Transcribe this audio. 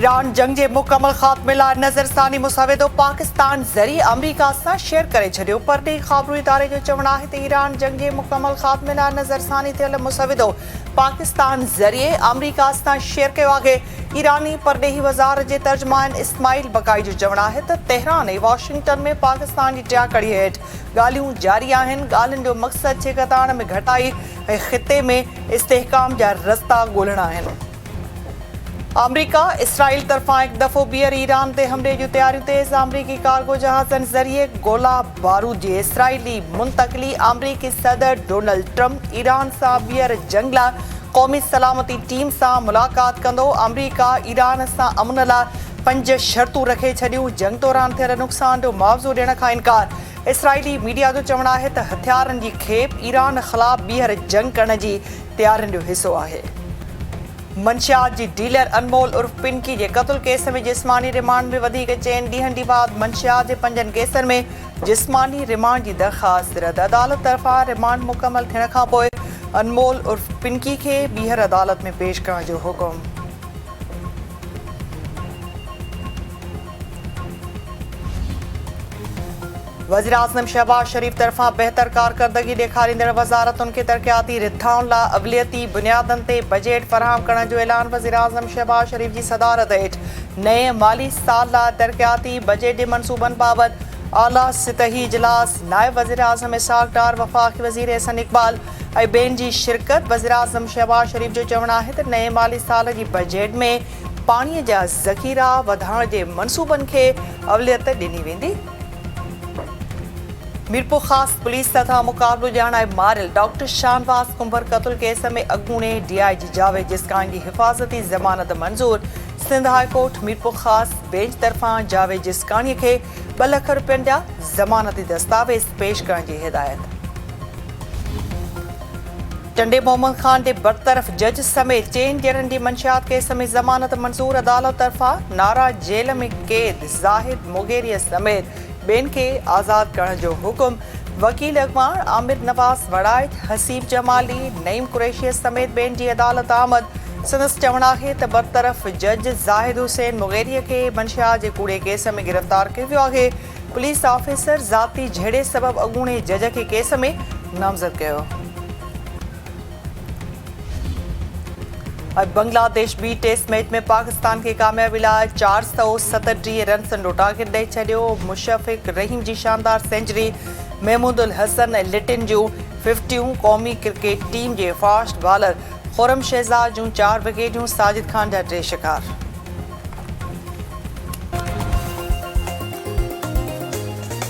Iran जंग जे मुकम्मल ख़ात्मे लाइ नज़रसानी मुसविदो पाकिस्तान ज़रिए अमरीका सां शेयर करे छॾियो। परॾेही ख़बरूं इदारे जो चवणु आहे त ईरान जंग जे मुकम्मल ख़ात्मे लाइ नज़रसानी थियल मुसविदो पाकिस्तान ज़रिए अमरीका सां शेयर कयो आहे। ईरानी परॾेही वज़ार जे तर्जुमान इस्माइल बकाई जो चवणु आहे त तेहरान ऐं वॉशिंगटन में पाकिस्तान जी टियाकड़ी हेठि ॻाल्हियूं जारी आहिनि। ॻाल्हियुनि जो मक़सदु छिकताण में घटाई ऐं ख़िते में इस्तेहकाम जा रस्ता ॻोल्हणा आहिनि। अमरीका इसराइल तरफ़ां हिकु दफ़ो ॿीहर ईरान ते हमले जूं तयारियूं तेज़। अमरीकी कार्गो जहाज़नि ज़रिए गोला बारूद जी इसराइली मुंतक़िली। अमरीकी सदर डोनाल्ड ट्रम्प ईरान सां ॿीहर जंग लाइ क़ौमी सलामती टीम सां मुलाक़ात कंदो। अमरीका ईरान सां अमन लाइ 5 शर्तूं रखे छॾियूं। जंग दौरान थियल नुक़सान जो मुआवज़ो ॾियण खां इनकार। इसराइली मीडिया जो चवणु आहे त हथियारनि जी खेप ईरान ख़िलाफ़ ॿीहर जंग करण जी तयारियुनि जो हिसो आहे। मंशियात जी डीलर अनमोल उर्फ पिंकी जे क़त्ल केस में जिस्मानी रिमांड में वधीक चइनि ॾींहनि जे बाद मंशियात जे 5 केसनि में जिस्मानी रिमांड जी दरख़्वास्त रद्द। अदालत तरफ़ां रिमांड मुकमल थियण खां पोइ अनमोल उर्फ पिंकी खे ॿीहर अदालत में पेश करण जो हुकुम। वज़ीर आज़म शहबाज शरीफ़ तरफ़ां बहितर कारकर्दगी ॾेखारींदड़ वज़ारतुनि खे तरक़ियाती रिथाउनि लाइ अवलियती बुनियादनि ते बजट फ़राहम करण जो ऐलान। वज़ीर आज़म शहबाज शरीफ़ जी सदारत हेठि नए माली साल लाइ तरक़ियाती बजट जे मनसूबनि बाबति आला सतही इजलास। नायब वज़ीर आज़म इसहाक़ डार, वफ़ाक़ी वज़ीर अहसन इक़बाल ऐं ॿियनि जी शिरकत। वज़ीर आज़म शहबाज शरीफ़ जो चवणु आहे त नए माली साल जी बजट में पाणीअ जा ज़ख़ीरा वधाइण जे मनसूबनि खे अवलियत ॾिनी वेंदी। मीरपुर ख़ास पुलिस तथा मुक़ाबिलो ॼाण ऐं मारियल डॉक्टर शाहनवाज़ कुंभर क़त्ल केस में अॻूणे DIG जावेद जिस्कानी जी हिफ़ाज़ती ज़मानत मंज़ूर। सिंध हाई कोर्ट मीरपुर ख़ास बेंच तरफ़ां जावेद जिस्कानीअ खे 2 लख रुपयनि जा ज़मानती दस्तावेज़ पेश करण जी हिदायत। टंडे मोहम्मद ख़ान जे बरतरफ़ जज समेत 4 ॼणनि जी मंशियात केस में ज़मानत मंज़ूर। अदालत तरफ़ां नारा जेल में क़ैद ज़ाहिद मुगेरिया समेत ॿियनि खे आज़ादु करण जो हुकुम। वकील अॻवान आमिर नवाज़ वड़ाइत, हसीब जमाली, नईम कुरैशी समेत ॿियनि जी अदालत आमद। संदसि चवणु आहे त बरतरफ़ जज ज़ाहिद हुसैन मुगेरिया खे मंशियात जे कूड़े केस में गिरफ़्तार कयो वियो आहे। पुलिस ऑफिसर ज़ाती झेड़े सबबि अॻूणे जज खे केस में नामज़द कयो। बांग्लादेश बी टेस्ट मैच में पाकिस्तान खे कामयाबी लाइ 437 रन्सनि जो टारगेट ॾेई छॾियो। मुशफ़िक़ रहीम जी शानदार सेंचुरी, महमूदुल हसन ऐं लिटिन जूं 50। क़ौमी क्रिकेट टीम जे फास्ट बॉलर खुरम शहज़ाद जूं 4 विकेटूं, साजिद खान जा 3 शिकार।